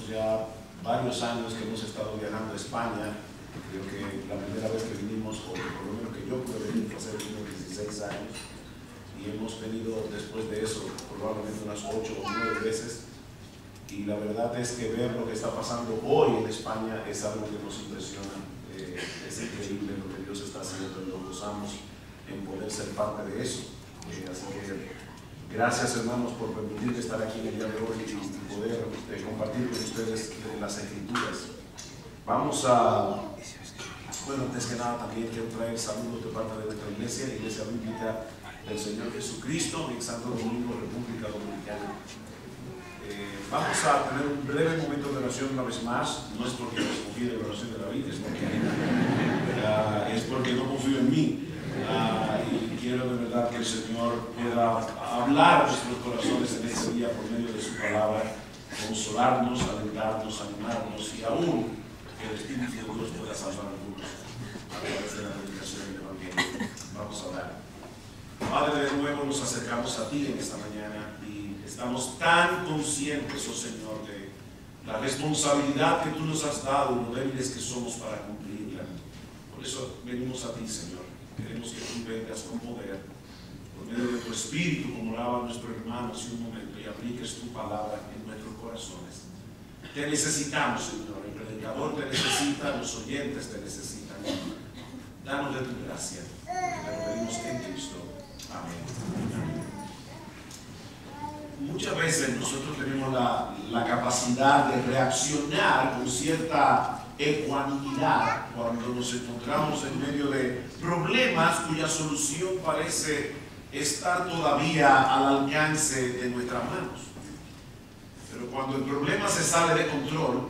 ya varios años que hemos estado viajando a España. Creo que la primera vez que vinimos, o por lo menos que yo pude venir, fue hace unos 16 años. Y hemos venido después de eso probablemente unas 8 o 9 veces. Y la verdad es que ver lo que está pasando hoy en España es algo que nos impresiona. Es increíble lo que Dios está haciendo y nos gozamos en poder ser parte de eso. Así que gracias, hermanos, por permitirme estar aquí en el día de hoy y poder compartir con ustedes las Escrituras. Vamos a... Bueno, antes que nada también quiero traer saludos de parte de nuestra iglesia, Iglesia Bíblica del Señor Jesucristo en Santo Domingo, República Dominicana. Vamos a tener un breve momento de oración una vez más. No es porque desconfíe de la oración de David, es porque no confío en mí. Y quiero de verdad que el Señor pueda hablar a nuestros corazones en este día por medio de su palabra, consolarnos, alentarnos, animarnos y aún que el Espíritu de Dios pueda salvar a algunos a través de la predicación del Evangelio. Vamos a orar. Padre, de nuevo nos acercamos a ti en esta mañana y estamos tan conscientes, oh Señor, de la responsabilidad que tú nos has dado y lo débiles que somos para cumplirla. Por eso venimos a ti, Señor. Queremos que tú vengas con poder, por medio de tu Espíritu, como oraba nuestro hermano hace un momento, y apliques tu palabra en nuestros corazones. Te necesitamos, Señor. El predicador te necesita, los oyentes te necesitan. Danos de tu gracia. Te lo pedimos en Cristo. Amén. Muchas veces nosotros tenemos la capacidad de reaccionar con cierta ecuanimidad cuando nos encontramos en medio de problemas cuya solución parece estar todavía al alcance de nuestras manos. Pero cuando el problema se sale de control,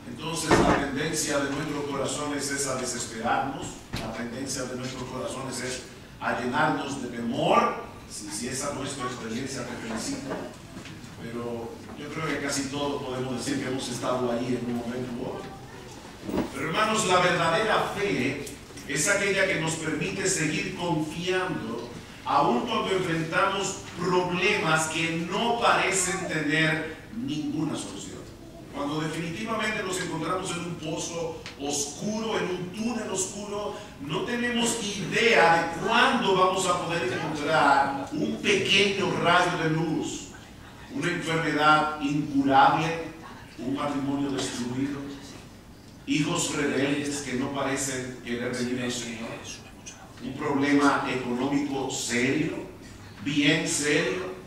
entonces la tendencia de nuestros corazones es a desesperarnos, la tendencia de nuestros corazones es a llenarnos de temor. Si esa es nuestra experiencia, te felicito. Pero yo creo que casi todos podemos decir que hemos estado ahí en un momento u otro. Pero hermanos, la verdadera fe es aquella que nos permite seguir confiando aun cuando enfrentamos problemas que no parecen tener ninguna solución. Cuando definitivamente nos encontramos en un pozo oscuro, en un túnel oscuro, no tenemos idea de cuándo vamos a poder encontrar un pequeño rayo de luz, una enfermedad incurable, un matrimonio destruido, hijos rebeldes que no parecen querer venir al Señor, un problema económico serio, bien serio.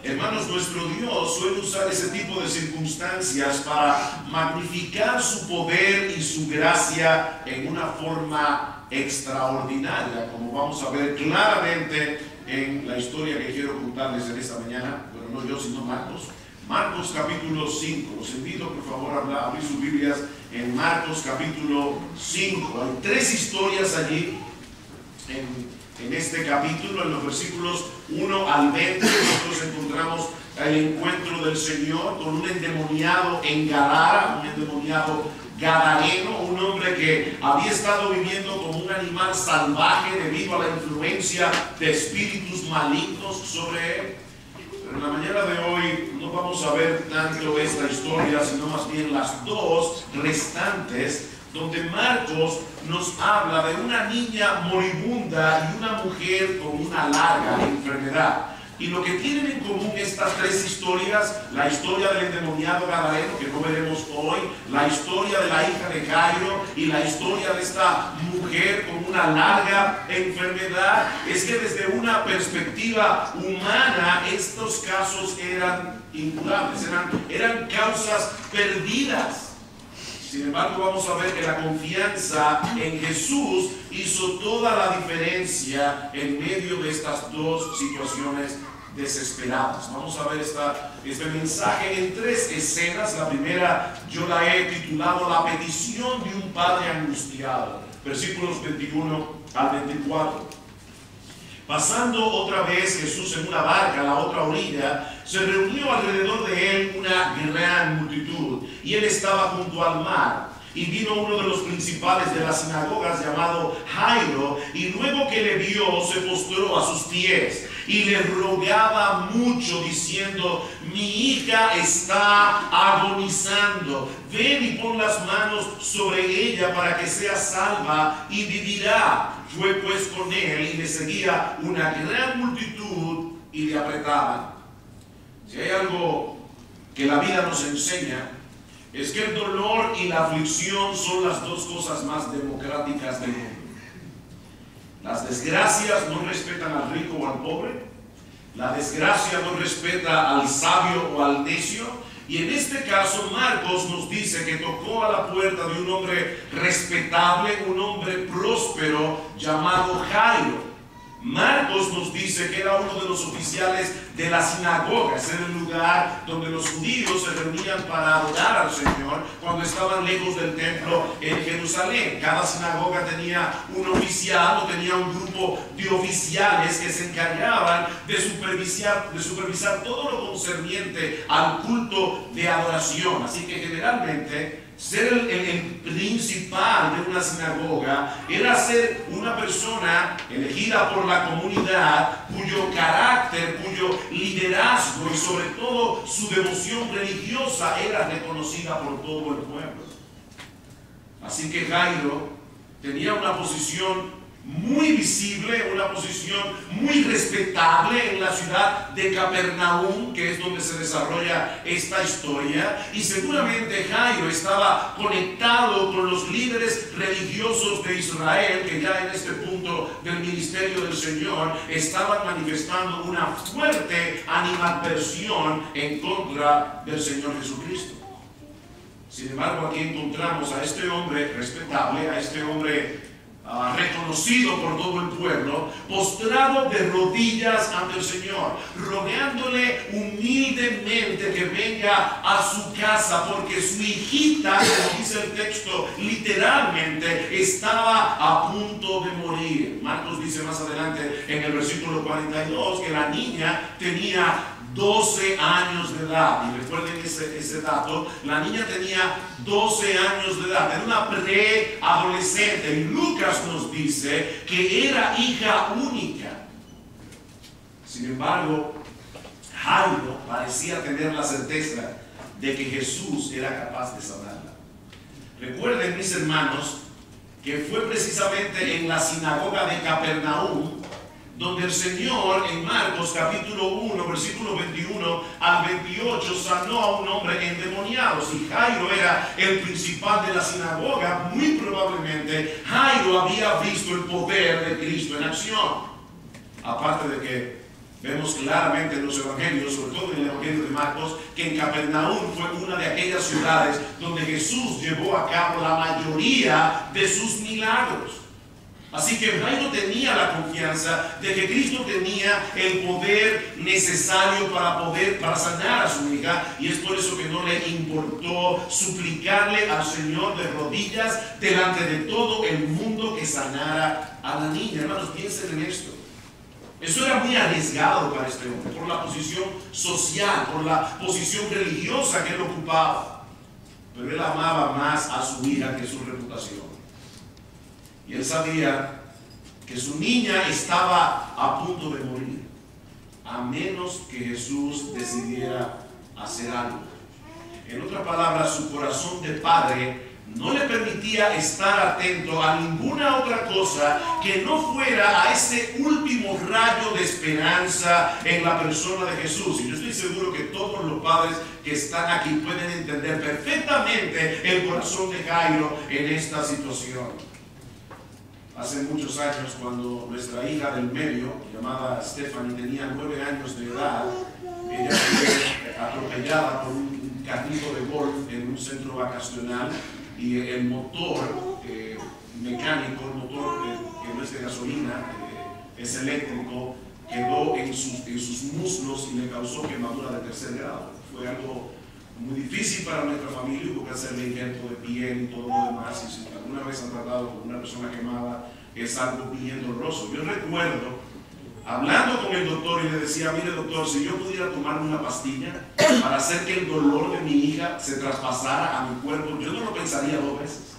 Hermanos, nuestro Dios suele usar ese tipo de circunstancias para magnificar su poder y su gracia en una forma extraordinaria, como vamos a ver claramente en la historia que quiero contarles en esta mañana, pero no yo, sino Marcos. Marcos capítulo 5. Los invito por favor a abrir sus Biblias en Marcos capítulo 5. Hay 3 historias allí en este capítulo. En los versículos 1 al 20 nosotros encontramos el encuentro del Señor con un endemoniado en Gadara, un endemoniado gadareno, un hombre que había estado viviendo como un animal salvaje debido a la influencia de espíritus malignos sobre él. Pero en la mañana de hoy no vamos a ver tanto esta historia, sino más bien las 2 restantes, donde Marcos nos habla de una niña moribunda y una mujer con una larga enfermedad. Y lo que tienen en común estas 3 historias, la historia del endemoniado gadareno, que no veremos hoy, la historia de la hija de Jairo y la historia de esta mujer con una larga enfermedad, es que desde una perspectiva humana estos casos eran incurables, eran causas perdidas. Sin embargo, vamos a ver que la confianza en Jesús hizo toda la diferencia en medio de estas 2 situaciones desesperadas. Vamos a ver este mensaje en 3 escenas. La primera yo la he titulado La petición de un padre angustiado, versículos 21 al 24. Pasando otra vez Jesús en una barca a la otra orilla, se reunió alrededor de él una gran multitud, y él estaba junto al mar. Y vino uno de los principales de las sinagogas llamado Jairo, y luego que le vio se postró a sus pies y le rogaba mucho diciendo: mi hija está agonizando, ven y pon las manos sobre ella para que sea salva y vivirá. Fue pues con él y le seguía una gran multitud y le apretaban. Si hay algo que la vida nos enseña, es que el dolor y la aflicción son las dos cosas más democráticas del mundo. Las desgracias no respetan al rico o al pobre. La desgracia no respeta al sabio o al necio. Y en este caso Marcos nos dice que tocó a la puerta de un hombre respetable, un hombre próspero llamado Jairo. Marcos nos dice que era uno de los oficiales de la sinagoga. Ese era el lugar donde los judíos se reunían para adorar al Señor cuando estaban lejos del templo en Jerusalén. Cada sinagoga tenía un oficial o tenía un grupo de oficiales que se encargaban de supervisar todo lo concerniente al culto de adoración. Así que generalmente ser el principal de una sinagoga era ser una persona elegida por la comunidad cuyo carácter, cuyo liderazgo y sobre todo su devoción religiosa era reconocida por todo el pueblo. Así que Jairo tenía una posición muy visible, una posición muy respetable en la ciudad de Capernaum, que es donde se desarrolla esta historia, y seguramente Jairo estaba conectado con los líderes religiosos de Israel, que ya en este punto del ministerio del Señor estaban manifestando una fuerte animadversión en contra del Señor Jesucristo. Sin embargo, aquí encontramos a este hombre respetable, a este hombre reconocido por todo el pueblo, postrado de rodillas ante el Señor, rogándole humildemente que venga a su casa, porque su hijita, como dice el texto, literalmente estaba a punto de morir. Marcos dice más adelante en el versículo 42 que la niña tenía 12 años de edad. Y recuerden ese dato: la niña tenía 12 años de edad, era una preadolescente. Y Lucas nos dice que era hija única. Sin embargo, Jairo parecía tener la certeza de que Jesús era capaz de sanarla. Recuerden, mis hermanos, que fue precisamente en la sinagoga de Capernaum donde el Señor en Marcos capítulo 1, versículo 21 al 28 sanó a un hombre endemoniado. Si Jairo era el principal de la sinagoga, muy probablemente Jairo había visto el poder de Cristo en acción. Aparte de que vemos claramente en los evangelios, sobre todo en el evangelio de Marcos, que en Capernaum fue una de aquellas ciudades donde Jesús llevó a cabo la mayoría de sus milagros. Así que Jairo tenía la confianza de que Cristo tenía el poder necesario para sanar a su hija, y es por eso que no le importó suplicarle al Señor de rodillas delante de todo el mundo que sanara a la niña. Hermanos, piensen en esto. Eso era muy arriesgado para este hombre, por la posición social, por la posición religiosa que él ocupaba. Pero él amaba más a su hija que su reputación. Y él sabía que su niña estaba a punto de morir, a menos que Jesús decidiera hacer algo. En otras palabras, su corazón de padre no le permitía estar atento a ninguna otra cosa que no fuera a ese último rayo de esperanza en la persona de Jesús. Y yo estoy seguro que todos los padres que están aquí pueden entender perfectamente el corazón de Jairo en esta situación. Hace muchos años, cuando nuestra hija del medio, llamada Stephanie, tenía 9 años de edad, ella fue atropellada por un carrito de golf en un centro vacacional, y el motor mecánico, el motor que no es de gasolina, es eléctrico, quedó en sus muslos y le causó quemadura de 3er grado. Fue algo muy difícil para nuestra familia, hubo que hacerle injerto de piel y todo lo demás. Y si alguna vez han tratado con una persona quemada, es algo bien doloroso. Yo recuerdo hablando con el doctor y le decía: mire doctor, si yo pudiera tomarme una pastilla para hacer que el dolor de mi hija se traspasara a mi cuerpo, yo no lo pensaría 2 veces.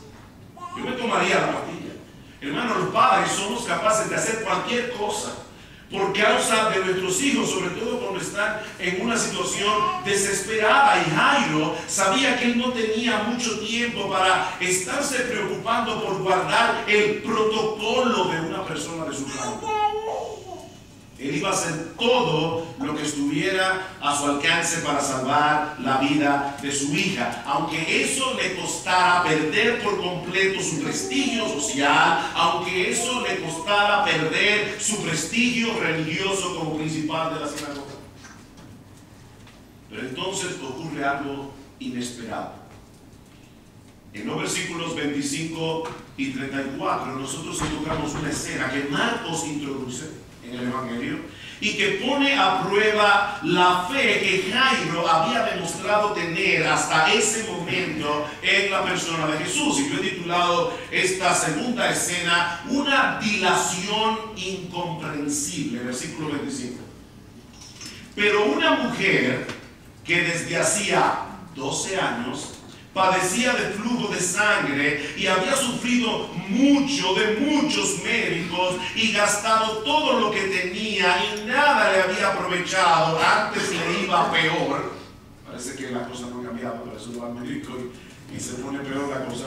Yo me tomaría la pastilla. Hermano, los padres somos capaces de hacer cualquier cosa por causa de nuestros hijos, sobre todo cuando están en una situación desesperada. Y Jairo sabía que él no tenía mucho tiempo para estarse preocupando por guardar el protocolo de una persona de su rango. Él iba a hacer todo lo que estuviera a su alcance para salvar la vida de su hija, aunque eso le costara perder por completo su prestigio social, aunque eso le costara perder su prestigio religioso como principal de la sinagoga. Pero entonces ocurre algo inesperado. En los versículos 25 y 34 nosotros encontramos una escena que Marcos introduce en el Evangelio y que pone a prueba la fe que Jairo había demostrado tener hasta ese momento en la persona de Jesús. Y yo he titulado esta segunda escena una dilación incomprensible, versículo 25. Pero una mujer que desde hacía 12 años padecía de flujo de sangre y había sufrido mucho de muchos médicos y gastado todo lo que tenía y nada le había aprovechado, antes le iba peor. Parece que la cosa no ha cambiado, por eso va al médico y se pone peor la cosa.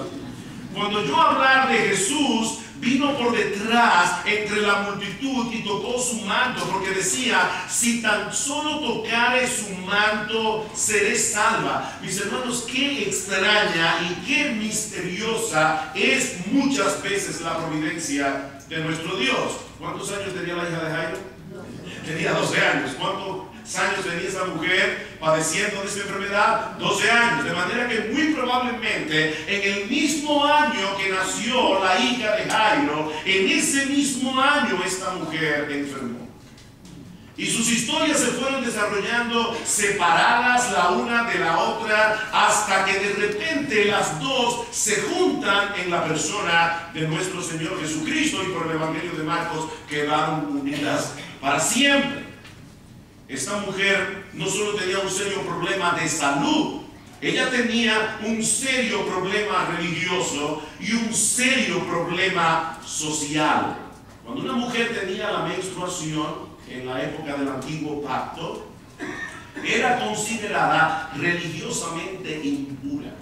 Cuando yo hablar de Jesús, vino por detrás entre la multitud y tocó su manto, porque decía: si tan solo tocare su manto, seré salva. Mis hermanos, qué extraña y qué misteriosa es muchas veces la providencia de nuestro Dios. ¿Cuántos años tenía la hija de Jairo? Tenía 12 años. ¿Cuántos años tenía esa mujer padeciendo de esta enfermedad? 12 años. De manera que muy probablemente en el mismo año que nació la hija de Jairo, en ese mismo año esta mujer enfermó. Y sus historias se fueron desarrollando separadas la una de la otra, hasta que de repente las dos se juntan en la persona de nuestro Señor Jesucristo, y por el Evangelio de Marcos quedaron unidas para siempre. Esta mujer no solo tenía un serio problema de salud, ella tenía un serio problema religioso y un serio problema social. Cuando una mujer tenía la menstruación en la época del antiguo pacto, era considerada religiosamente impura.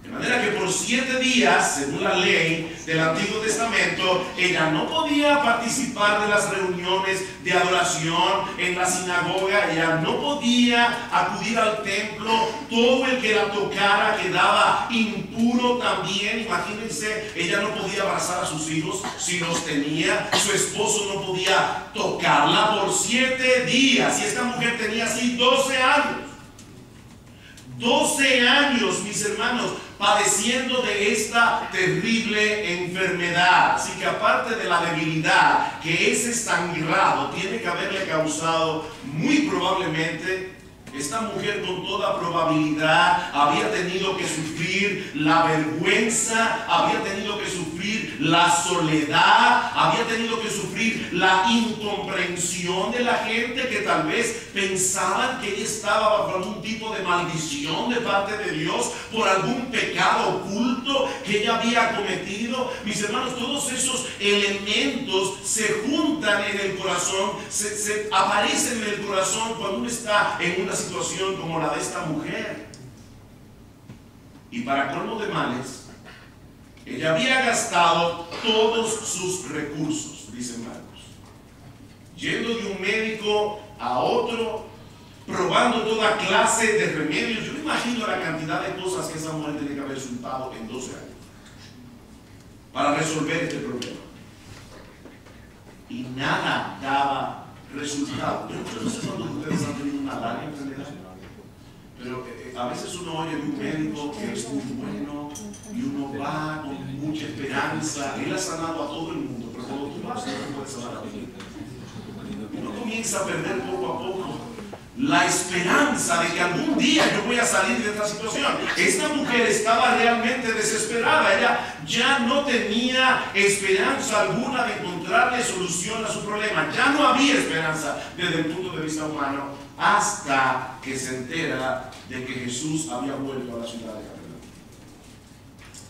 De manera que por 7 días, según la ley del Antiguo Testamento, ella no podía participar de las reuniones de adoración en la sinagoga, ella no podía acudir al templo, todo el que la tocara quedaba impuro también. Imagínense, ella no podía abrazar a sus hijos si los tenía, su esposo no podía tocarla por 7 días, y esta mujer tenía así 12 años. 12 años, mis hermanos, padeciendo de esta terrible enfermedad. Así que aparte de la debilidad que ese sangrado tiene que haberle causado, muy probablemente esta mujer con toda probabilidad había tenido que sufrir la vergüenza, había tenido que sufrir la soledad, había tenido que sufrir la incomprensión de la gente, que tal vez pensaban que ella estaba bajo algún tipo de maldición de parte de Dios por algún pecado oculto que ella había cometido. Mis hermanos, todos esos elementos se juntan en el corazón, se aparecen en el corazón cuando uno está en una situación como la de esta mujer. Y para colmo de males, ella había gastado todos sus recursos, dice Marcos, yendo de un médico a otro, probando toda clase de remedios. Yo me imagino la cantidad de cosas que esa mujer tiene que haber resultado en 12 años para resolver este problema, y nada daba resultado. Yo no sé cuántos de ustedes han tenido una larga enfermedad, pero a veces uno oye de un médico que es muy bueno y uno va con mucha esperanza. Él ha sanado a todo el mundo, pero cuando tú vas, no puedes sanar a ti. Uno comienza a perder poco a poco la esperanza de que algún día yo voy a salir de esta situación. Esta mujer estaba realmente desesperada. Ella ya no tenía esperanza alguna de encontrarle solución a su problema. Ya no había esperanza desde el punto de vista humano, hasta que se entera de que Jesús había vuelto a la ciudad de Capernaum.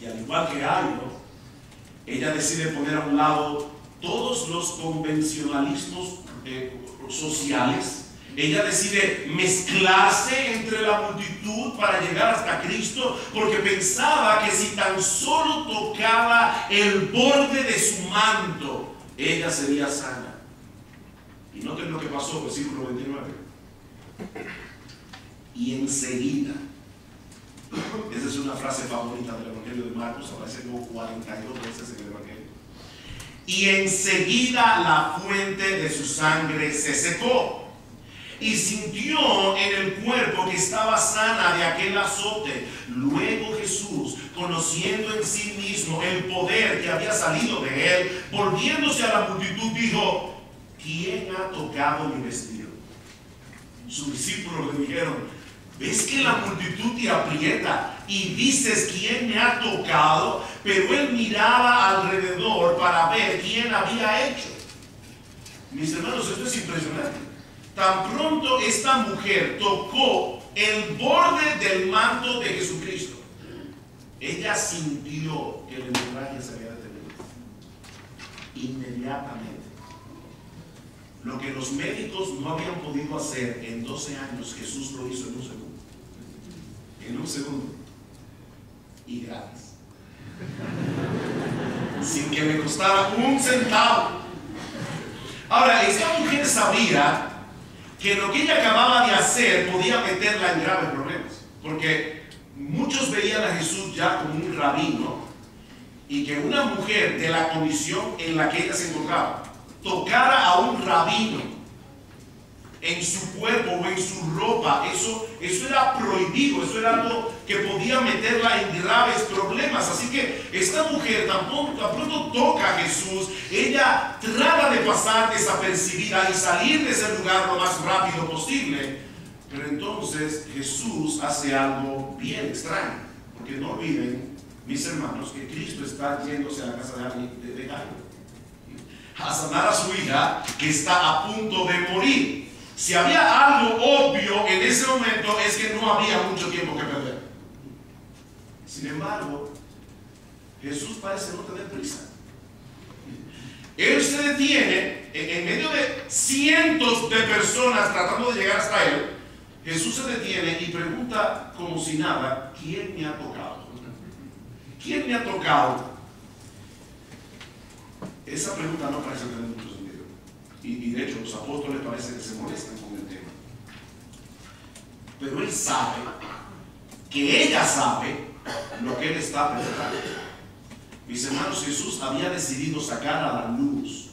Y al igual que Jairo, ella decide poner a un lado todos los convencionalismos sociales. Ella decide mezclarse entre la multitud para llegar hasta Cristo, porque pensaba que si tan solo tocaba el borde de su manto, ella sería sana. Y noten lo que pasó, versículo 29. Y enseguida, esa es una frase favorita del Evangelio de Marcos, aparece como 42 veces en el Evangelio. Y enseguida la fuente de su sangre se secó, y sintió en el cuerpo que estaba sana de aquel azote. Luego Jesús, conociendo en sí mismo el poder que había salido de él, volviéndose a la multitud, dijo: ¿quién ha tocado mi vestido? Sus discípulos le dijeron: ¿ves que la multitud te aprieta y dices quién me ha tocado? Pero él miraba alrededor para ver quién había hecho. Mis hermanos, esto es impresionante. Tan pronto esta mujer tocó el borde del manto de Jesucristo, ella sintió que la hemorragia se había detenido. Inmediatamente. Lo que los médicos no habían podido hacer en 12 años, Jesús lo hizo en un segundo. En un segundo. Y gratis. Sin que le costara un centavo. Ahora, esta mujer sabía que lo que ella acababa de hacer podía meterla en graves problemas, porque muchos veían a Jesús ya como un rabino, y que una mujer de la condición en la que ella se encontraba tocara a un rabino en su cuerpo o en su ropa, eso era prohibido, eso era algo que podía meterla en graves problemas. Así que esta mujer tan pronto toca a Jesús, ella trata de pasar desapercibida y salir de ese lugar lo más rápido posible. Pero entonces Jesús hace algo bien extraño, porque no olviden, mis hermanos, que Cristo está yéndose a la casa de Jairo a sanar a su hija que está a punto de morir. Si había algo obvio en ese momento, es que no había mucho tiempo que perder. Sin embargo, Jesús parece no tener prisa. Él se detiene en medio de cientos de personas tratando de llegar hasta él. Jesús se detiene y pregunta como si nada: ¿quién me ha tocado? ¿Quién me ha tocado? Esa pregunta no parece tener mucho sentido. Y de hecho los apóstoles parece que se molestan con el tema. Pero él sabe que ella sabe lo que él está preparando. Mis hermanos, Jesús había decidido sacar a la luz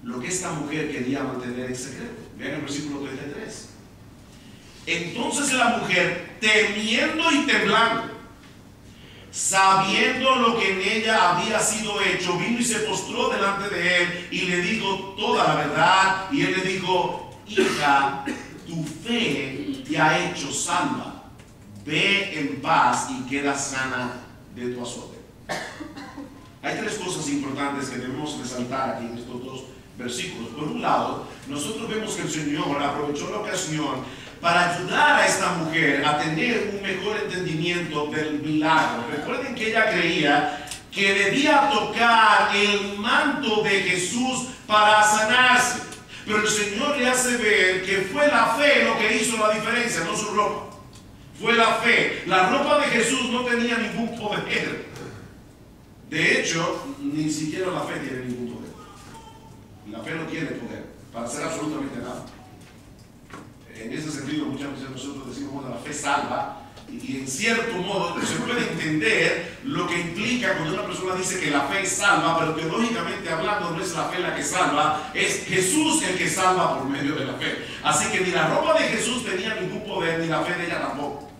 lo que esta mujer quería mantener en secreto. Vean el versículo 33. Entonces la mujer, temiendo y temblando, sabiendo lo que en ella había sido hecho, vino y se postró delante de él y le dijo toda la verdad. Y él le dijo: hija, tu fe te ha hecho salva, ve en paz y queda sana de tu azote. Hay tres cosas importantes que debemos resaltar aquí en estos dos versículos. Por un lado, nosotros vemos que el Señor aprovechó la ocasión para ayudar a esta mujer a tener un mejor entendimiento del milagro. Recuerden que ella creía que debía tocar el manto de Jesús para sanarse, pero el Señor le hace ver que fue la fe lo que hizo la diferencia, no su ropa. Fue la fe. La ropa de Jesús no tenía ningún poder. De hecho, ni siquiera la fe tiene ningún poder. La fe no tiene poder para hacer absolutamente nada. En ese sentido, muchas veces nosotros decimos: bueno, la fe salva, y en cierto modo se puede entender lo que implica cuando una persona dice que la fe salva, pero teológicamente hablando no es la fe la que salva, es Jesús el que salva por medio de la fe. Así que ni la ropa de Jesús tenía ningún poder, ni la fe de ella tampoco.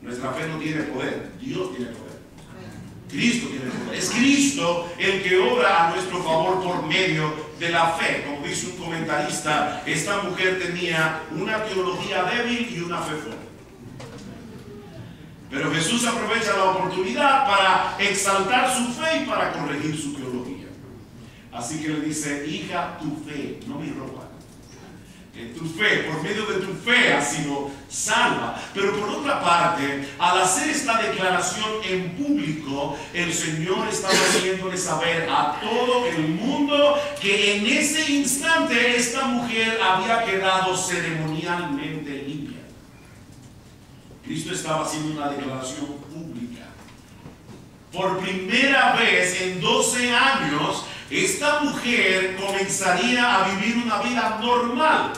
Nuestra fe no tiene poder, Dios tiene poder. Cristo tiene poder. Es Cristo el que obra a nuestro favor por medio de la fe. Como dice un comentarista, esta mujer tenía una teología débil y una fe fuerte. Pero Jesús aprovecha la oportunidad para exaltar su fe y para corregir su teología. Así que le dice: hija, tu fe, no mi ropa. Tu fe, por medio de tu fe has sido salva. Pero por otra parte, al hacer esta declaración en público, el Señor estaba haciéndole saber a todo el mundo que en ese instante esta mujer había quedado ceremonialmente limpia. Cristo estaba haciendo una declaración pública. Por primera vez en 12 años, esta mujer comenzaría a vivir una vida normal.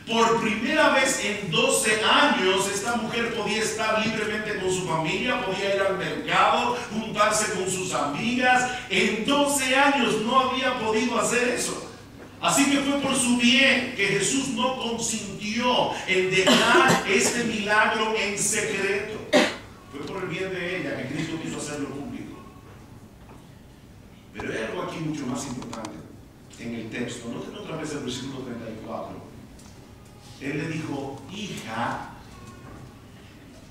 Por primera vez en 12 años, esta mujer podía estar libremente con su familia, podía ir al mercado, juntarse con sus amigas. En 12 años no había podido hacer eso. Así que fue por su bien que Jesús no consintió en dejar este milagro en secreto. Fue por el bien de ella que Cristo quiso hacerlo público. Pero hay algo aquí mucho más importante en el texto. Noten otra vez el versículo 34. Él le dijo: hija,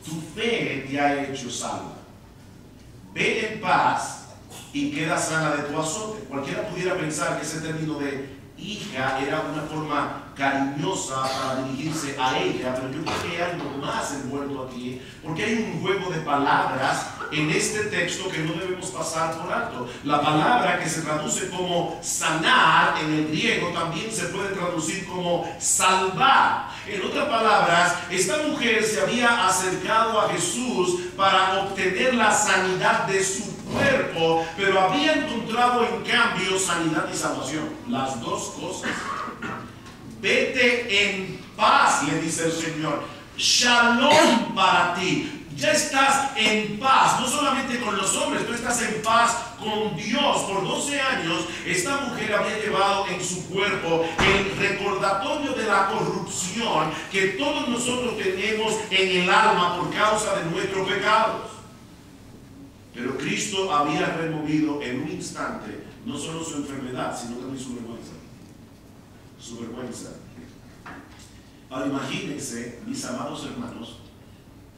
tu fe te ha hecho salva. Ve en paz y queda sana de tu azote. Cualquiera pudiera pensar que ese término de hija era una forma cariñosa para dirigirse a ella, pero yo creo que hay algo más envuelto aquí, porque hay un juego de palabras en este texto que no debemos pasar por alto. La palabra que se traduce como sanar en el griego también se puede traducir como salvar. En otras palabras, esta mujer se había acercado a Jesús para obtener la sanidad de su cuerpo, pero había encontrado en cambio sanidad y salvación, las dos cosas. Vete en paz, le dice el Señor. Shalom para ti. Ya estás en paz, no solamente con los hombres, tú estás en paz con Dios. Por 12 años esta mujer había llevado en su cuerpo el recordatorio de la corrupción que todos nosotros tenemos en el alma por causa de nuestros pecados. Pero Cristo había removido en un instante no solo su enfermedad, sino también su vergüenza. Su vergüenza. Ahora imagínense, mis amados hermanos,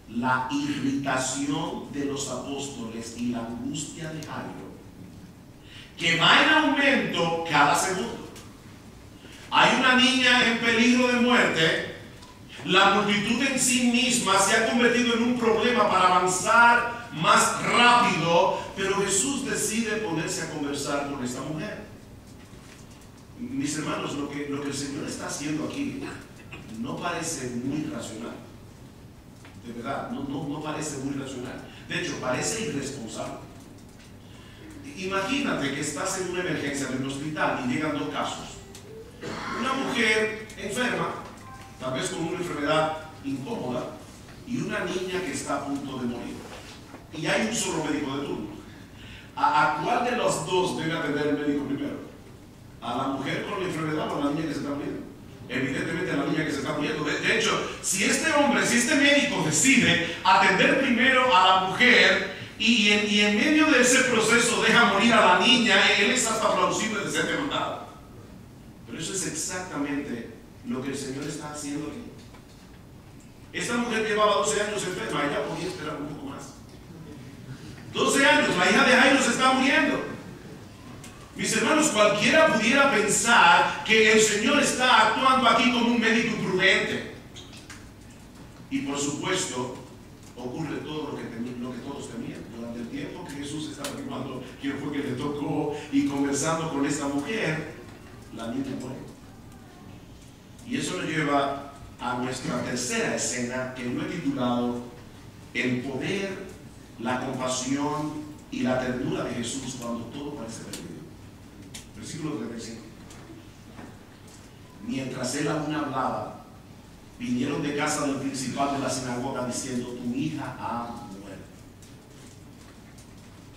la irritación de los apóstoles y la angustia de Jairo, que va en aumento cada segundo. Hay una niña en peligro de muerte. La multitud en sí misma se ha convertido en un problema para avanzar más rápido, pero Jesús decide ponerse a conversar con esta mujer. Mis hermanos, lo que el Señor está haciendo aquí no parece muy racional. De verdad, no parece muy racional. De hecho, parece irresponsable. Imagínate que estás en una emergencia en un hospital y llegan dos casos. Una mujer enferma, tal vez con una enfermedad incómoda, y una niña que está a punto de morir. Y hay un solo médico de turno. ¿A cuál de los dos debe atender el médico primero? ¿A la mujer con la enfermedad o a la niña que se está muriendo? Evidentemente a la niña que se está muriendo. De hecho, si este médico decide atender primero a la mujer y en medio de ese proceso deja morir a la niña, él es hasta plausible de ser demandado. Pero eso es exactamente lo que el Señor está haciendo aquí. Esta mujer llevaba 12 años enferma, ella podía esperar un poco más. 12 años, la hija de Jairo se está muriendo. Mis hermanos, cualquiera pudiera pensar que el Señor está actuando aquí como un médico prudente. Y por supuesto, ocurre todo lo que todos temían. Durante el tiempo que Jesús estaba afirmando quién fue que le tocó y conversando con esta mujer, la niña muere. Y eso nos lleva a nuestra tercera escena, que no he titulado El poder, la compasión y la ternura de Jesús cuando todo parece perdido. Versículo 35. Mientras él aún hablaba, vinieron de casa del principal de la sinagoga diciendo: tu hija ha muerto.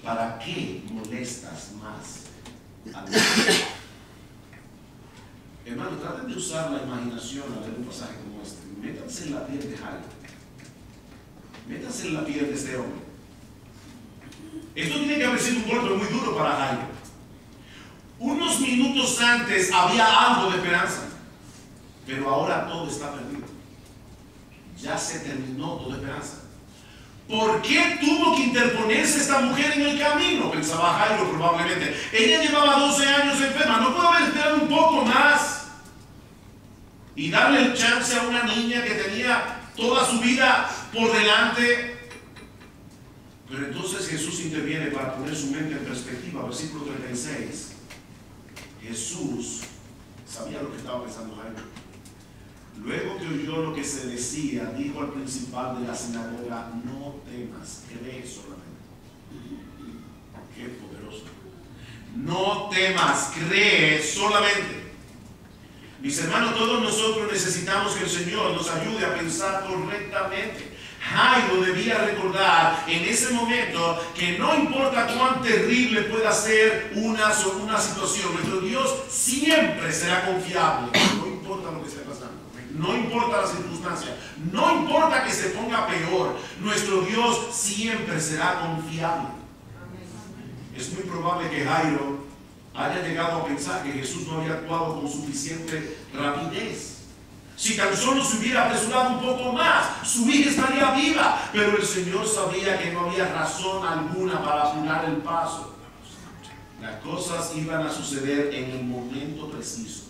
¿Para qué molestas más a Dios? Hermano, traten de usar la imaginación al leer un pasaje como este. Métanse en la piel de Jairo. Métanse en la piel de este hombre. Esto tiene que haber sido un golpe muy duro para Jairo. Unos minutos antes había algo de esperanza, pero ahora todo está perdido. Ya se terminó toda esperanza. ¿Por qué tuvo que interponerse esta mujer en el camino? Pensaba Jairo probablemente. Ella llevaba 12 años enferma, no pudo haber esperado un poco más. y darle el chance a una niña que tenía toda su vida por delante. Pero entonces Jesús interviene para poner su mente en perspectiva. Versículo 36. Jesús sabía lo que estaba pensando Jairo. Luego que oyó lo que se decía, dijo al principal de la sinagoga: no temas, cree solamente. Qué poderoso. No temas, cree solamente. Mis hermanos, todos nosotros necesitamos que el Señor nos ayude a pensar correctamente. Jairo debía recordar en ese momento que no importa cuán terrible pueda ser una situación, nuestro Dios siempre será confiable. No importa lo que esté pasando, no importa la circunstancia, no importa que se ponga peor, nuestro Dios siempre será confiable. Es muy probable que Jairo haya llegado a pensar que Jesús no había actuado con suficiente rapidez. Si tan solo se hubiera apresurado un poco más, su hija estaría viva. Pero el Señor sabía que no había razón alguna para apurar el paso. Las cosas iban a suceder en el momento preciso.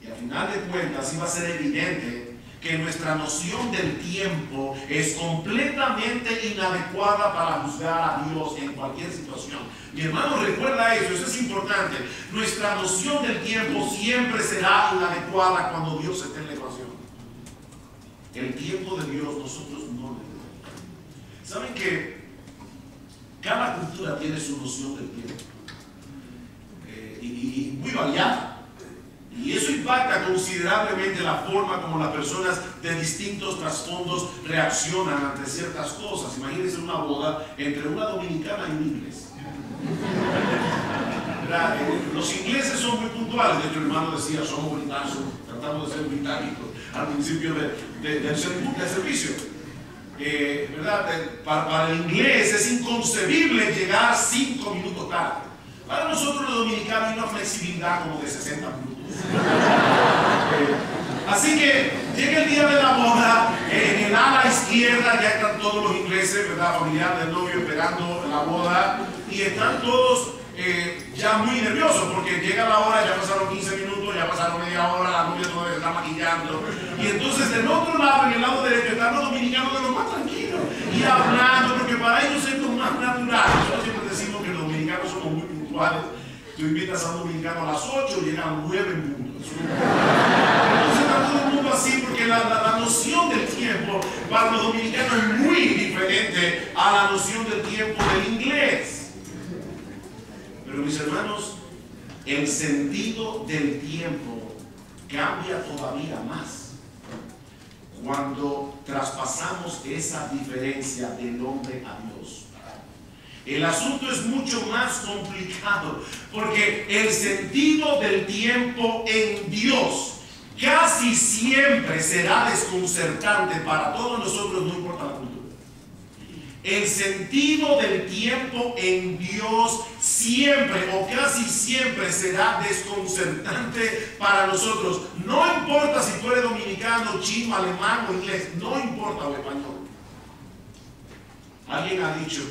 Y al final de cuentas iba a ser evidente que nuestra noción del tiempo es completamente inadecuada para juzgar a Dios en cualquier situación. Mi hermano, recuerda eso es importante. Nuestra noción del tiempo siempre será inadecuada cuando Dios esté en la ecuación. El tiempo de Dios nosotros no le debemos. ¿Saben que cada cultura tiene su noción del tiempo? Y muy variada. Y eso impacta considerablemente la forma como las personas de distintos trasfondos reaccionan ante ciertas cosas. Imagínense una boda entre una dominicana y un inglés. Los ingleses son muy puntuales. De hecho, el hermano decía: somos británicos, tratamos de ser británicos al principio del servicio. ¿Verdad? Para el inglés es inconcebible llegar 5 minutos tarde. Para nosotros los dominicanos hay una flexibilidad como de 60 minutos. Así que llega el día de la boda, en el ala izquierda ya están todos los ingleses, ¿verdad? Familiares del novio esperando la boda, y están todos ya muy nerviosos porque llega la hora, ya pasaron 15 minutos, ya pasaron media hora, la novia todavía está maquillando. Y entonces del otro lado, en el lado derecho, están los dominicanos de los más tranquilos y hablando, porque para ellos es lo más natural. Nosotros siempre decimos que los dominicanos somos muy puntuales. Tú invitas a un dominicano a las 8 y llega a las 9 en punto. Entonces está todo el mundo así, porque la noción del tiempo para los dominicanos es muy diferente a la noción del tiempo del inglés. Pero mis hermanos, el sentido del tiempo cambia todavía más cuando traspasamos esa diferencia del hombre a Dios. El asunto es mucho más complicado, porque el sentido del tiempo en Dios casi siempre será desconcertante para todos nosotros, no importa la cultura. El sentido del tiempo en Dios siempre o casi siempre será desconcertante para nosotros. No importa si tú eres dominicano, chino, alemán o inglés, no importa, o español. Alguien ha dicho: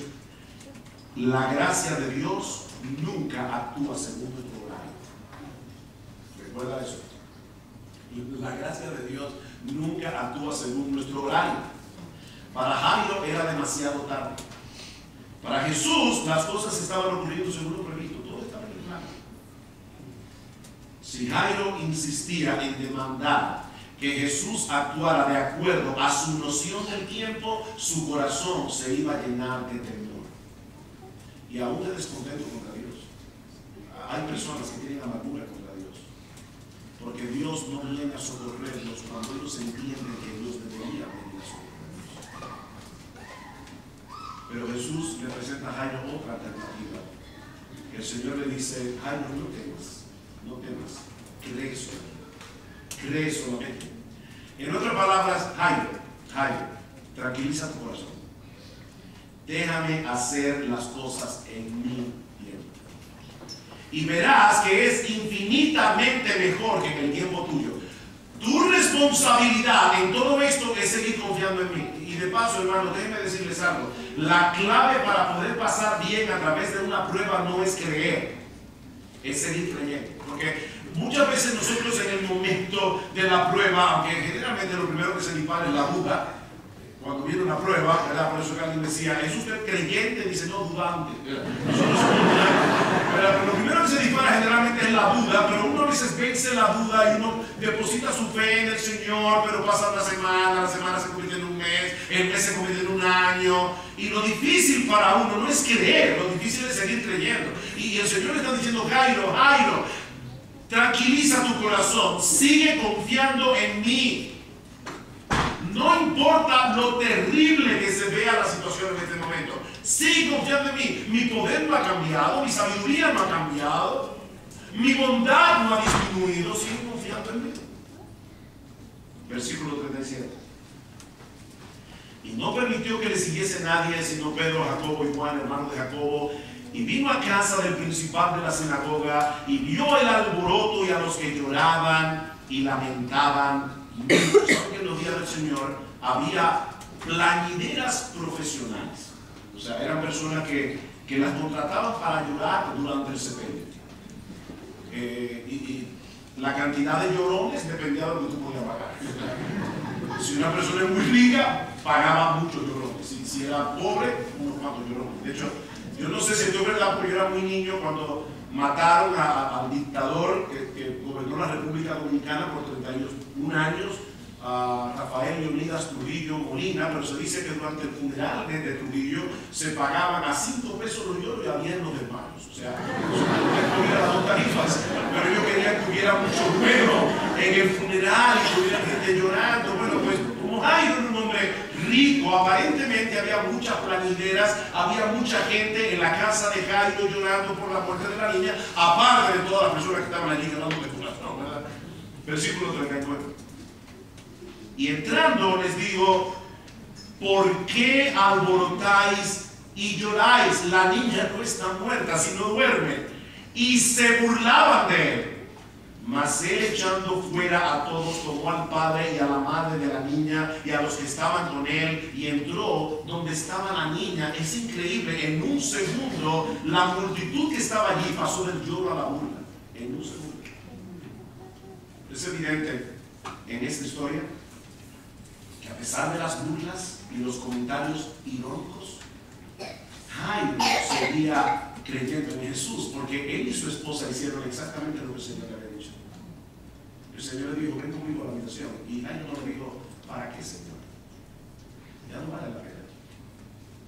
la gracia de Dios nunca actúa según nuestro horario. ¿Recuerda eso? La gracia de Dios nunca actúa según nuestro horario. Para Jairo era demasiado tarde. Para Jesús las cosas estaban ocurriendo según lo previsto. Todo estaba en el plan. Si Jairo insistía en demandar que Jesús actuara de acuerdo a su noción del tiempo, su corazón se iba a llenar de temor y aún de descontento contra Dios. Hay personas que tienen amargura contra Dios porque Dios no viene a socorrerlos cuando ellos entienden que Dios debería venir a socorrerlos. Pero Jesús le presenta a Jairo otra alternativa. El Señor le dice: Jairo, no temas, cree solamente. En otras palabras, Jairo, tranquiliza tu corazón. Déjame hacer las cosas en mi tiempo. Y verás que es infinitamente mejor que en el tiempo tuyo. Tu responsabilidad en todo esto es seguir confiando en mí. Y de paso, hermano, déjenme decirles algo. La clave para poder pasar bien a través de una prueba no es creer, es seguir creyendo. Porque muchas veces nosotros en el momento de la prueba, aunque generalmente lo primero que se dispara es la duda, cuando viene una prueba, ¿verdad? Por eso que alguien decía, ¿es usted creyente? Dice, no, dudante. Nosotros somos dudantes. Pero lo primero que se dispara generalmente es la duda, pero uno a veces vence la duda y uno deposita su fe en el Señor, pero pasa una semana, la semana se convierte en un mes, el mes se convierte en un año. Y lo difícil para uno no es creer, lo difícil es seguir creyendo. Y el Señor le está diciendo, Jairo, Jairo, tranquiliza tu corazón, sigue confiando en mí. No importa lo terrible que se vea la situación en este momento, sigue confiando en mí. Mi poder no ha cambiado, mi sabiduría no ha cambiado, mi bondad no ha disminuido, sigue confiando en mí. Versículo 37. Y no permitió que le siguiese nadie, sino Pedro, Jacobo y Juan, hermanos de Jacobo. Y vino a casa del principal de la sinagoga y vio el alboroto y a los que lloraban y lamentaban. Que en los días del Señor había plañideras profesionales, o sea, eran personas que las contrataban para llorar durante el sepelio, y la cantidad de llorones dependía de lo que tú podías pagar. Si una persona es muy rica, pagaba muchos llorones, si era pobre, unos cuantos llorones. De hecho, yo no sé si esto es verdad, porque yo era muy niño cuando mataron al dictador que gobernó la República Dominicana por 31 años, a Rafael Leonidas Trujillo Molina, pero se dice que durante el funeral de Trujillo se pagaban a 5 pesos los lloros y a 10 los hermanos. O sea, no hubiera las dos tarifas, pero yo quería que hubiera mucho ruido en el funeral y que hubiera gente llorando. Bueno, pues como Jairo era un hombre rico, aparentemente había muchas plañideras, había mucha gente en la casa de Jairo llorando por la muerte de la niña, aparte de todas las personas que estaban allí llorando de corazón, ¿verdad? Versículo 39. Y entrando les digo, ¿por qué alborotáis y lloráis? La niña no está muerta, sino duerme. Y se burlaban de él. Mas él, echando fuera a todos, tomó al padre y a la madre de la niña y a los que estaban con él, y entró donde estaba la niña. Es increíble, en un segundo la multitud que estaba allí pasó del lloro a la burla. En un segundo. Es evidente en esta historia que a pesar de las burlas y los comentarios irónicos, Jairo seguía creyendo en Jesús, porque él y su esposa hicieron exactamente lo que el Señor le había dicho. El Señor le dijo, ven conmigo a la habitación, y Jairo no le dijo, ¿para qué, Señor? Ya no vale la pena,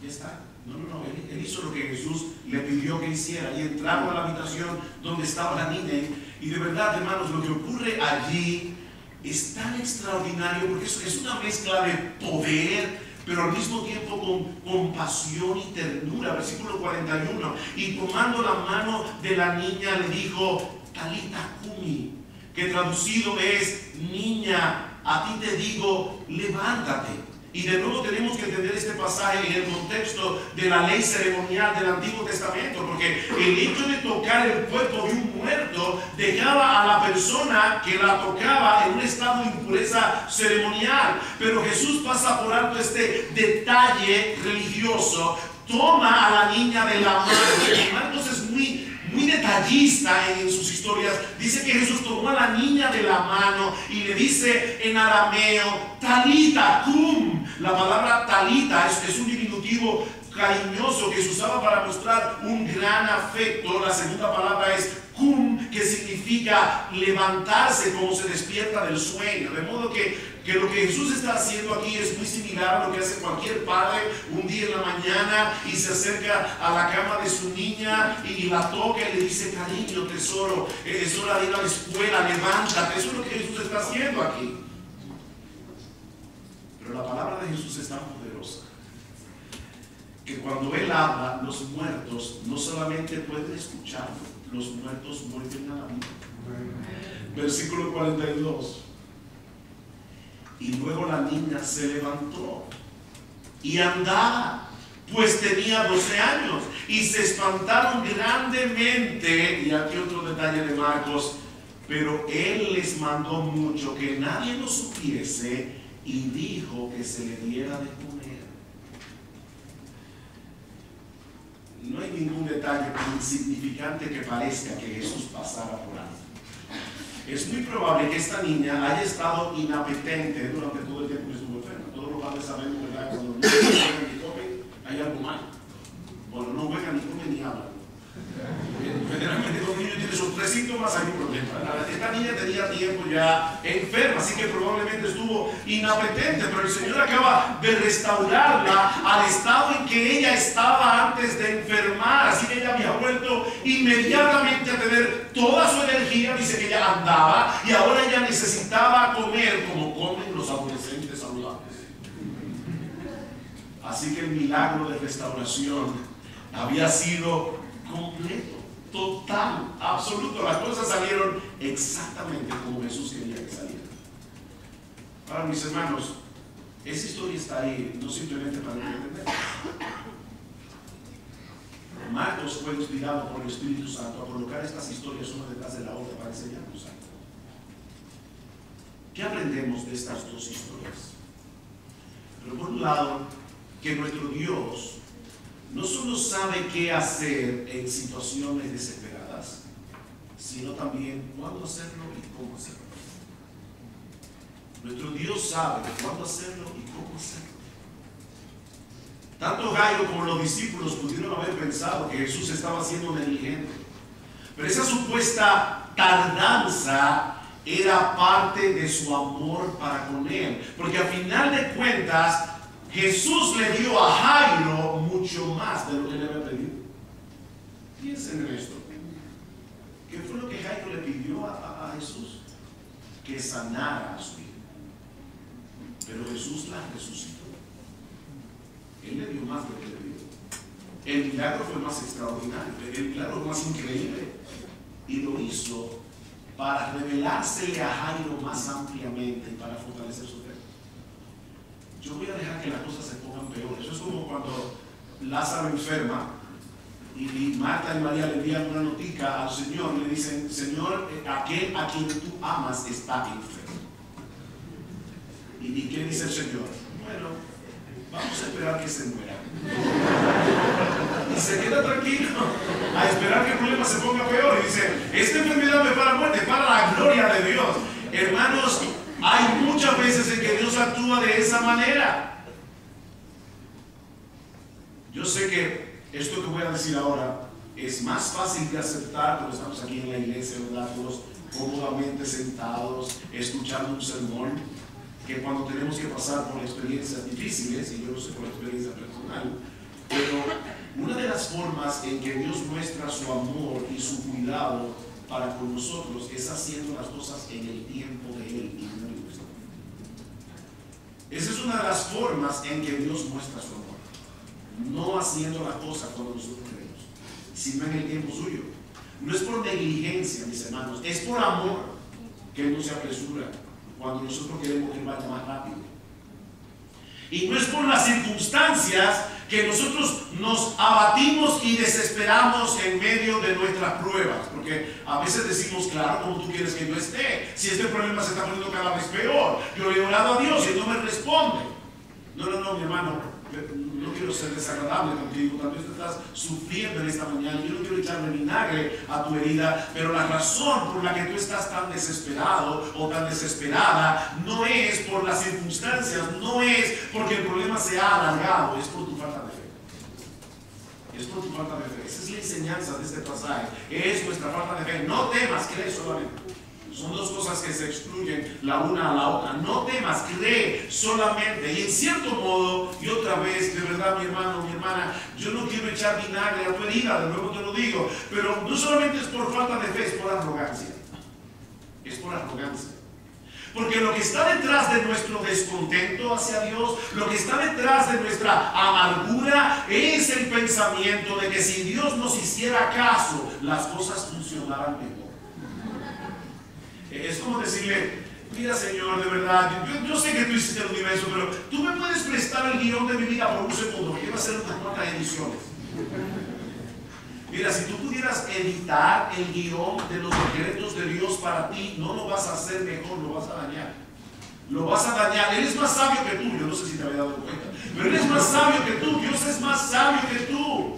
ya está. No, él hizo lo que Jesús le pidió que hiciera, y entraron a la habitación donde estaba la niña, y de verdad, hermanos, lo que ocurre allí es tan extraordinario, porque es una mezcla de poder, pero al mismo tiempo con compasión y ternura. Versículo 41. Y tomando la mano de la niña le dijo, Talita Cumi, que traducido es, niña, a ti te digo, levántate. Y de nuevo tenemos que entender este pasaje en el contexto de la ley ceremonial del Antiguo Testamento, porque el hecho de tocar el cuerpo de un muerto dejaba a la persona que la tocaba en un estado de impureza ceremonial. Pero Jesús pasa por alto este detalle religioso, toma a la niña de la mano. Marcos es muy detallista en sus historias. Dice que Jesús tomó a la niña de la mano y le dice en arameo, Talita cum. La palabra talita es un diminutivo cariñoso que se usaba para mostrar un gran afecto. La segunda palabra es cum, que significa levantarse, como se despierta del sueño. De modo que lo que Jesús está haciendo aquí es muy similar a lo que hace cualquier padre un día en la mañana y se acerca a la cama de su niña y la toca y le dice, cariño, tesoro, es hora de ir a la escuela, levántate. Eso es lo que Jesús está haciendo aquí. Pero la palabra de Jesús es tan poderosa que cuando Él habla, los muertos no solamente pueden escucharlo, los muertos vuelven a la vida. Versículo 42. Y luego la niña se levantó y andaba, pues tenía 12 años, y se espantaron grandemente. Y aquí otro detalle de Marcos, pero Él les mandó mucho que nadie lo supiese, y dijo que se le diera de comer. No hay ningún detalle tan insignificante que parezca que Jesús pasara por alto. es muy probable que esta niña haya estado inapetente durante todo el tiempo que estuvo enferma. Todos los padres sabemos, ¿verdad? Cuando los niños no juegan ni comen, hay algo mal. Cuando no juegan ni comen ni hablan. Generalmente cuando un niño tiene esos 3 síntomas hay un problema. Esta niña tenía tiempo ya enferma, así que probablemente estuvo inapetente, pero el Señor acaba de restaurarla al estado en que ella estaba antes de enfermar. Así que ella había vuelto inmediatamente a tener toda su energía. Dice que ella andaba y ahora ella necesitaba comer como comen los adolescentes saludables. Así que el milagro de restauración había sido completo, total, absoluto. Las cosas salieron exactamente como Jesús quería que salieran. Ahora, mis hermanos, esa historia está ahí, no simplemente para entender. Marcos fue inspirado por el Espíritu Santo a colocar estas historias una detrás de la otra para enseñarnos algo. ¿Qué aprendemos de estas dos historias? Pero por un lado, que nuestro Dios no solo sabe qué hacer en situaciones desesperadas, sino también cuándo hacerlo y cómo hacerlo. Nuestro Dios sabe cuándo hacerlo y cómo hacerlo. Tanto Jairo como los discípulos pudieron haber pensado que Jesús estaba siendo negligente, pero esa supuesta tardanza era parte de su amor para con él, porque a final de cuentas Jesús le dio a Jairo mucho más de lo que le había pedido. Piensen en esto. ¿Qué fue lo que Jairo le pidió a Jesús? Que sanara a su hija. Pero Jesús la resucitó. Él le dio más de lo que le pidió. El milagro fue más extraordinario, el milagro fue más increíble. Y lo hizo para revelársele a Jairo más ampliamente y para fortalecer su fe. Yo voy a dejar que las cosas se pongan peor. Eso es como cuando Lázaro enferma y Marta y María le envían una notica al Señor y le dicen: Señor, aquel a quien tú amas está enfermo. ¿Y qué dice el Señor? Bueno, vamos a esperar que se muera. Y se queda tranquilo a esperar que el problema se ponga peor. Y dice: esta enfermedad me para muerte, para la gloria de Dios. Hermanos, hay muchas veces en que Dios actúa de esa manera. Yo sé que esto que voy a decir ahora es más fácil de aceptar cuando estamos aquí en la iglesia, ¿verdad? Todos cómodamente sentados, escuchando un sermón, que cuando tenemos que pasar por experiencias difíciles, y yo lo sé por experiencia personal. Pero una de las formas en que Dios muestra su amor y su cuidado para con nosotros es haciendo las cosas en el tiempo de Él y no en nuestro. Esa es una de las formas en que Dios muestra su amor. No haciendo las cosas cuando nosotros queremos, sino en el tiempo suyo. No es por negligencia, mis hermanos, es por amor que Él no se apresura cuando nosotros queremos que Él vaya más rápido. Y no es por las circunstancias que nosotros nos abatimos y desesperamos en medio de nuestras pruebas, porque a veces decimos: claro, como tú quieres que yo esté, si este problema se está poniendo cada vez peor, yo le he orado a Dios y Él no me responde. No, mi hermano, no quiero ser desagradable contigo, tal vez tú estás sufriendo en esta mañana, yo no quiero echarle vinagre a tu herida, pero la razón por la que tú estás tan desesperado o tan desesperada no es por las circunstancias, no es porque el problema se ha alargado, es por tu falta de fe. Es por tu falta de fe. Esa es la enseñanza de este pasaje, es nuestra falta de fe. No temas, cree solamente. Son dos cosas que se excluyen la una a la otra. No temas, cree solamente. Y en cierto modo, y otra vez, de verdad, mi hermano, mi hermana, yo no quiero echar vinagre a tu herida, de nuevo te lo digo, pero no solamente es por falta de fe, es por arrogancia. Es por arrogancia. Porque lo que está detrás de nuestro descontento hacia Dios, lo que está detrás de nuestra amargura, es el pensamiento de que si Dios nos hiciera caso, las cosas funcionaran mejor. Es como decirle: mira, Señor, de verdad, yo sé que tú hiciste el universo, pero tú me puedes prestar el guión de mi vida por un segundo, que va a ser unas cuantas ediciones. Mira, si tú pudieras editar el guión de los decretos de Dios para ti, no lo vas a hacer mejor, lo vas a dañar. Lo vas a dañar. Él es más sabio que tú, yo no sé si te había dado cuenta, pero Él es más sabio que tú, Dios es más sabio que tú.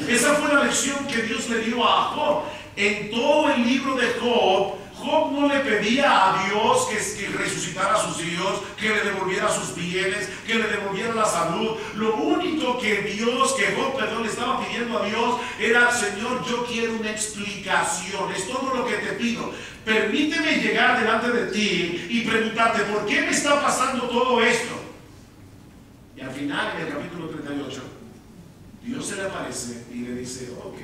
Esa fue la lección que Dios le dio a Job. En todo el libro de Job, Job no le pedía a Dios que resucitara a sus hijos, que le devolviera sus bienes, que le devolviera la salud. Lo único que Job, le estaba pidiendo a Dios era: Señor, yo quiero una explicación, es todo lo que te pido. Permíteme llegar delante de ti y preguntarte, ¿por qué me está pasando todo esto? Y al final, en el capítulo 38, Dios se le aparece y le dice: ok,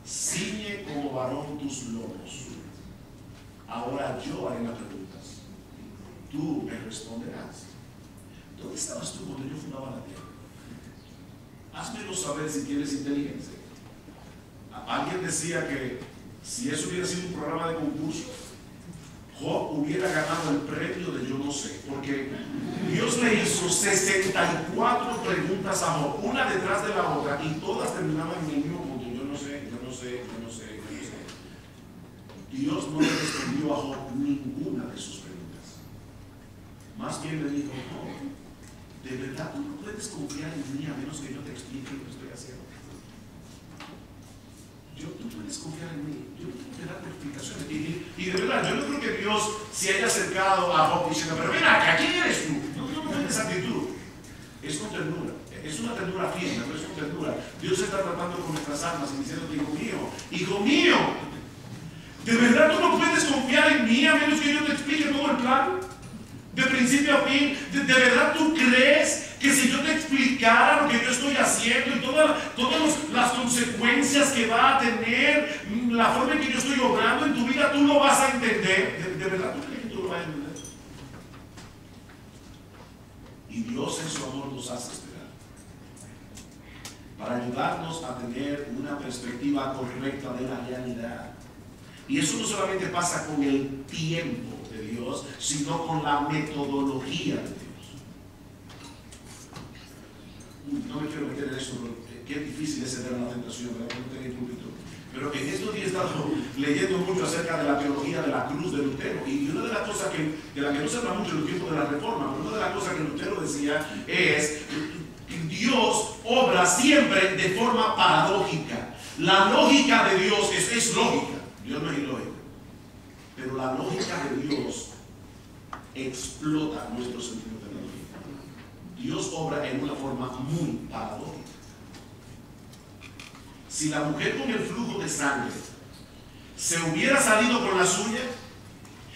ciñe como varón tus lomos. Ahora yo haré las preguntas. Tú me responderás. ¿Dónde estabas tú cuando yo fundaba la tierra? Házmelo saber si tienes inteligencia. Alguien decía que si eso hubiera sido un programa de concurso, Job hubiera ganado el premio de yo no sé, porque Dios le hizo 64 preguntas a Job, una detrás de la otra, y todas terminaban en el mismo punto: yo no sé, yo no sé, yo no sé, yo no sé. Dios no le respondió a Job ninguna de sus preguntas. Más bien le dijo: Job, ¿de verdad tú no puedes confiar en mí a menos que yo te explique lo que estoy haciendo? Tú puedes confiar en mí, yo no tengo que darte explicaciones. Y de verdad, yo no creo que Dios se haya acercado a Job diciendo: pero ven acá, ¿quién eres tú? No tienes esa actitud. Es con ternura, es una ternura firme, pero es con ternura. Dios está tratando con nuestras almas y diciendo: hijo mío, ¿de verdad tú no puedes confiar en mí a menos que yo te explique todo el plan? De principio a fin, ¿de verdad tú crees que si yo te explicara lo que yo estoy haciendo y todas las consecuencias que va a tener, la forma en que yo estoy obrando en tu vida, tú lo vas a entender? ¿De verdad tú crees que tú lo vas a entender? Y Dios en su amor nos hace esperar, para ayudarnos a tener una perspectiva correcta de la realidad. Y eso no solamente pasa con el tiempo de Dios, sino con la metodología de Dios. No me quiero meter en eso, porque qué difícil es ceder a la tentación, ¿verdad? No tener púlpito. Pero en estos días he estado leyendo mucho acerca de la teología de la cruz de Lutero. Y una de las cosas de la que no se habla mucho en el tiempo de la Reforma, pero una de las cosas que Lutero decía es que Dios obra siempre de forma paradójica. La lógica de Dios es lógica. Dios no es ilógico. Pero la lógica de Dios explota nuestros sentidos de la lógica. Dios obra en una forma muy paradójica. Si la mujer con el flujo de sangre se hubiera salido con la suya,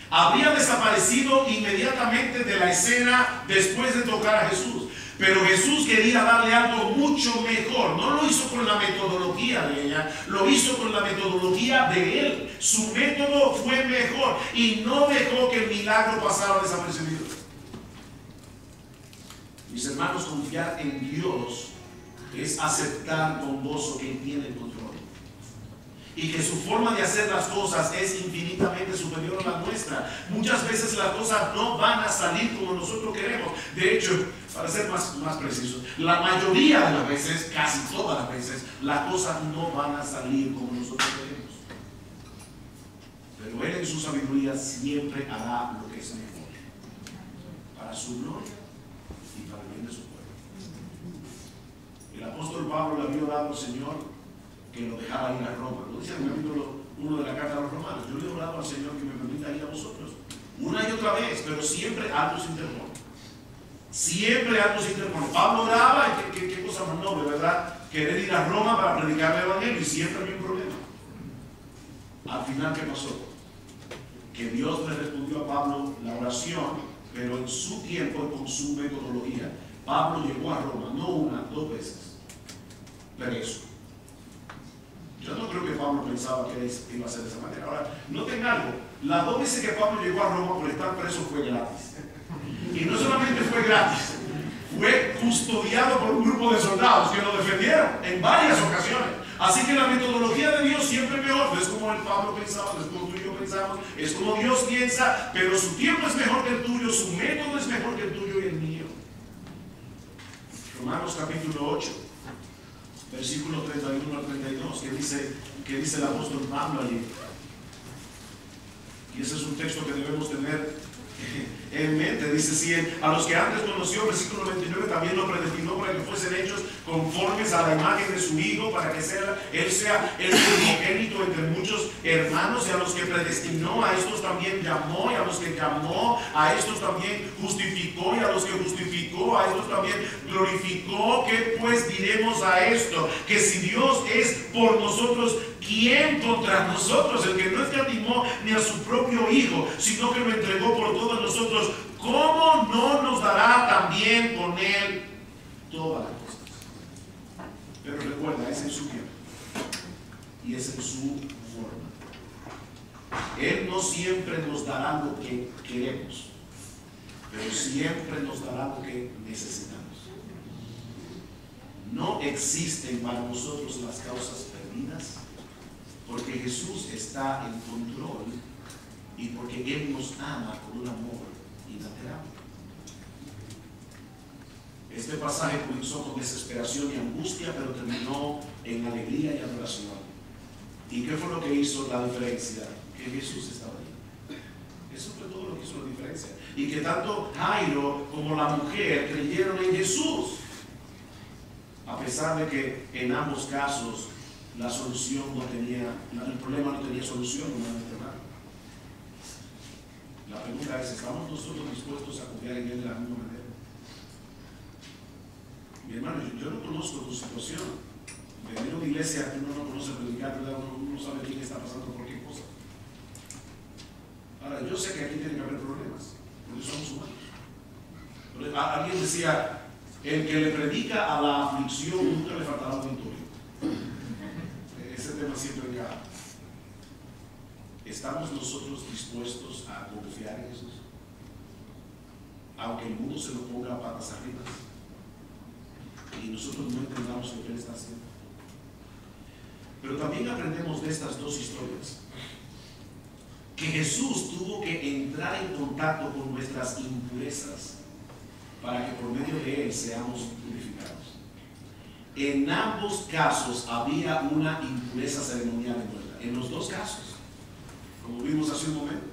habría desaparecido inmediatamente de la escena después de tocar a Jesús. Pero Jesús quería darle algo mucho mejor. No lo hizo con la metodología de ella, lo hizo con la metodología de él. Su método fue mejor y no dejó que el milagro pasara desapercibido. Mis hermanos, confiar en Dios es aceptar con gozo que Él tiene el control y que su forma de hacer las cosas es infinitamente superior a la nuestra. Muchas veces las cosas no van a salir como nosotros queremos. De hecho, para ser más precisos, la mayoría de las veces, casi todas las veces, las cosas no van a salir como nosotros queremos. Pero Él en su sabiduría siempre hará lo que es mejor para su gloria y para el bien de su pueblo. El apóstol Pablo le había orado al Señor que lo dejara ir a Roma. Lo dice en el capítulo 1 de la carta a los romanos: yo le he orado al Señor que me permita ir a vosotros una y otra vez, pero siempre algo se interpone. Siempre algo se interpone. Pablo oraba, qué cosa más noble, ¿verdad? Querer ir a Roma para predicar el Evangelio, y siempre había un problema. Al final, ¿qué pasó? Que Dios le respondió a Pablo la oración, pero en su tiempo y con su metodología. Pablo llegó a Roma, no una, dos veces, preso. Yo no creo que Pablo pensaba que iba a ser de esa manera. Ahora, noten algo: las dos veces que Pablo llegó a Roma por estar preso fue gratis. Y no solamente fue gratis, fue custodiado por un grupo de soldados que lo defendieron en varias ocasiones. Así que la metodología de Dios siempre es mejor. No es como el Pablo pensaba, no es como tú y yo pensamos, es como Dios piensa, pero su tiempo es mejor que el tuyo, su método es mejor que el tuyo y el mío. Romanos capítulo 8, versículos 31 al 32, que dice el apóstol Pablo allí. Y ese es un texto que debemos tener en mente. Dice, si a los que antes conoció, versículo 29, también lo predestinó para que fuesen hechos conformes a la imagen de su Hijo, para que Él sea el primogénito entre muchos hermanos. Y a los que predestinó, a estos también llamó, y a los que llamó, a estos también justificó, y a los que justificó, a estos también glorificó. ¿Qué pues diremos a esto? Que si Dios es por nosotros, ¿quién contra nosotros? El que no escatimó ni a su propio Hijo, sino que lo entregó por todos nosotros, ¿cómo no nos dará también con Él todas las cosas? Pero recuerda, es en su tiempo y es en su forma. Él no siempre nos dará lo que queremos, pero siempre nos dará lo que necesitamos. No existen para nosotros las causas perdidas, porque Jesús está en control y porque Él nos ama con un amor inalterable. Este pasaje comenzó con desesperación y angustia, pero terminó en alegría y adoración. ¿Y qué fue lo que hizo la diferencia? Que Jesús estaba ahí. Eso fue todo lo que hizo la diferencia. Y que tanto Jairo como la mujer creyeron en Jesús, a pesar de que en ambos casos la solución no tenía, el problema no tenía solución, La pregunta es, ¿estamos nosotros dispuestos a confiar en Él de la misma manera? Mi hermano, yo no conozco tu situación. Venir a una iglesia que uno no conoce predicar, ¿verdad? Uno no sabe quién está pasando por qué cosa. Ahora, yo sé que aquí tiene que haber problemas, porque somos humanos. Pero alguien decía, el que le predica a la aflicción nunca le faltará un victorio. Ese tema siempre encaja. ¿Estamos nosotros dispuestos a confiar en Jesús? Aunque el mundo se lo ponga a patas arriba y nosotros no entendamos lo que Él está haciendo. Pero también aprendemos de estas dos historias que Jesús tuvo que entrar en contacto con nuestras impurezas para que por medio de Él seamos purificados. En ambos casos había una impureza ceremonial envuelta. En los dos casos, como vimos hace un momento.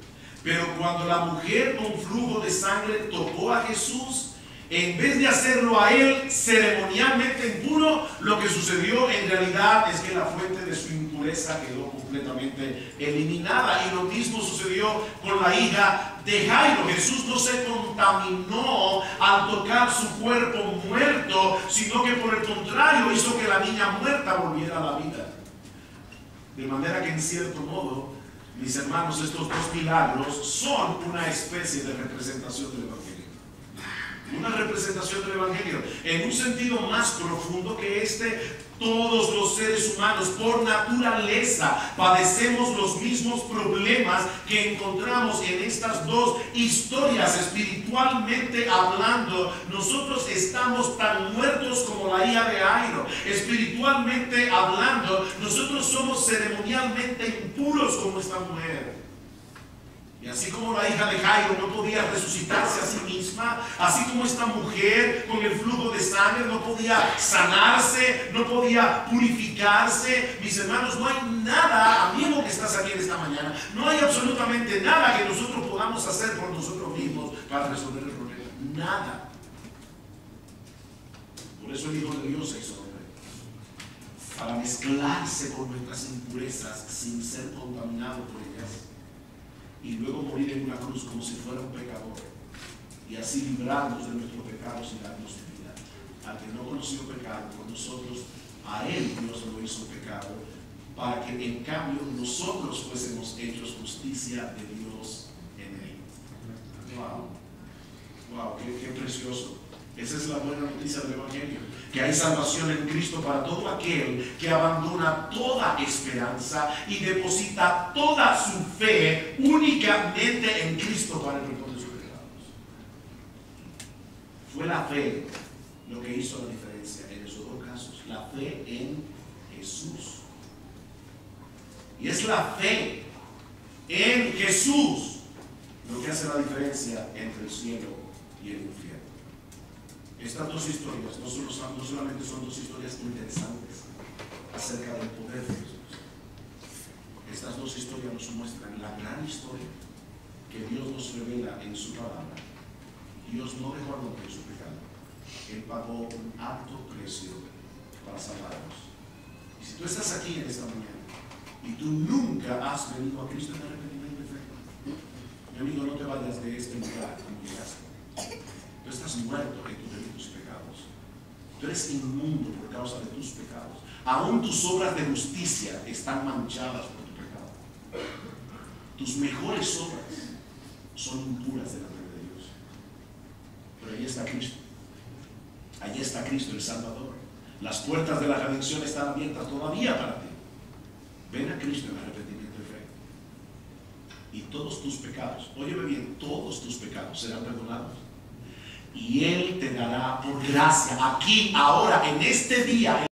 Pero cuando la mujer con flujo de sangre tocó a Jesús, en vez de hacerlo a Él ceremonialmente impuro, lo que sucedió en realidad es que la fuente de su impureza quedó completamente eliminada. Y lo mismo sucedió con la hija de Jairo. Jesús no se contaminó al tocar su cuerpo muerto, sino que por el contrario hizo que la niña muerta volviera a la vida. De manera que en cierto modo, mis hermanos, estos dos milagros son una especie de representación del Evangelio. Una representación del Evangelio. En un sentido más profundo que todos los seres humanos por naturaleza padecemos los mismos problemas que encontramos en estas dos historias. Espiritualmente hablando, nosotros estamos tan muertos como la hija de Jairo. Espiritualmente hablando, nosotros somos ceremonialmente impuros como esta mujer. Y así como la hija de Jairo no podía resucitarse a sí misma, así como esta mujer con el flujo de sangre no podía sanarse, no podía purificarse, mis hermanos, no hay nada, amigo que estás aquí en esta mañana, no hay absolutamente nada que nosotros podamos hacer por nosotros mismos para resolver el problema. Nada. Por eso el Hijo de Dios se hizo hombre, para mezclarse con nuestras impurezas sin ser contaminado por ellas, y luego morir en una cruz como si fuera un pecador, y así librarnos de nuestros pecados y darnos vida. Al que no conoció pecado, por nosotros, a Él Dios lo hizo pecado, para que en cambio nosotros fuésemos hechos justicia de Dios en Él. Wow, wow, qué precioso. Esa es la buena noticia del Evangelio, que hay salvación en Cristo para todo aquel que abandona toda esperanza y deposita toda su fe únicamente en Cristo para el perdón de sus pecados. Fue la fe lo que hizo la diferencia en esos dos casos, la fe en Jesús. Y es la fe en Jesús lo que hace la diferencia entre el cielo y el infierno. Estas dos historias no solamente son dos historias interesantes acerca del poder de Jesús. Estas dos historias nos muestran la gran historia que Dios nos revela en su palabra, Dios no dejó a Lot en su pecado. Él pagó un alto precio para salvarnos. Y si tú estás aquí en esta mañana y tú nunca has venido a Cristo en arrepentimiento de fe, mi amigo, no te vayas de este lugar como llegaste. Tú estás muerto en tus pecados. Tú eres inmundo por causa de tus pecados. Aún tus obras de justicia están manchadas por tu pecado. Tus mejores obras son impuras delante de Dios. Pero ahí está Cristo. Allí está Cristo el Salvador. Las puertas de la redención están abiertas todavía para ti. Ven a Cristo en arrepentimiento de fe. Y todos tus pecados, óyeme bien, todos tus pecados serán perdonados. Y Él te dará por gracia, aquí, ahora, en este día.